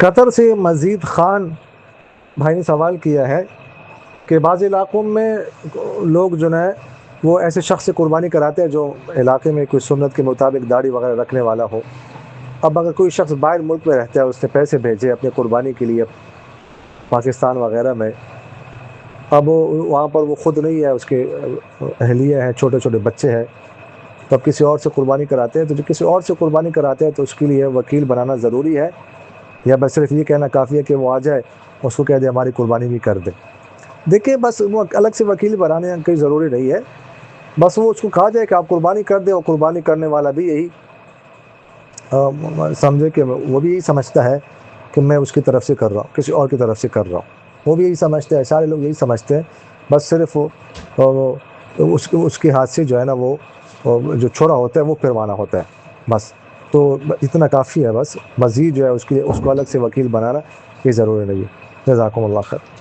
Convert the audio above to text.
قطر سے مزید خان بھائی نے سوال کیا ہے کہ بعض علاقوں میں لوگ جو ہے وہ ایسے شخص سے قربانی کراتے ہیں جو علاقے میں کوئی سنت کے مطابق داڑھی وغیرہ رکھنے والا ہو۔ اب اگر کوئی شخص باہر ملک میں رہتا ہے، اس نے پیسے بھیجے اپنی قربانی کے لیے پاکستان وغیرہ میں، اب وہاں پر وہ خود نہیں ہے، اس کے اہلیہ ہیں، چھوٹے چھوٹے بچے ہیں، تو اب کسی اور سے قربانی کراتے ہیں، تو جو کسی اور سے قربانی کراتے ہیں تو اس کے لیے وکیل بنانا ضروری ہے، یا بس صرف یہ کہنا کافی ہے کہ وہ آ جائے اس کو کہہ دے ہماری قربانی بھی کر دے؟ دیکھیں، بس وہ الگ سے وکیل بنانے کی ضروری نہیں ہے، بس وہ اس کو کہا جائے کہ آپ قربانی کر دیں، اور قربانی کرنے والا بھی یہی سمجھے کہ وہ بھی یہی سمجھتا ہے کہ میں اس کی طرف سے کر رہا ہوں، کسی اور کی طرف سے کر رہا ہوں، وہ بھی یہی سمجھتے ہیں، سارے لوگ یہی سمجھتے ہیں، بس صرف اس کے ہاتھ سے جو ہے نا وہ جو چھوڑا ہوتا ہے وہ پھروانا ہوتا ہے، بس تو اتنا کافی ہے، بس مزید جو ہے اس کو الگ سے وکیل بنانا یہ ضروری نہیں ہے۔ جزاکم اللہ خیر۔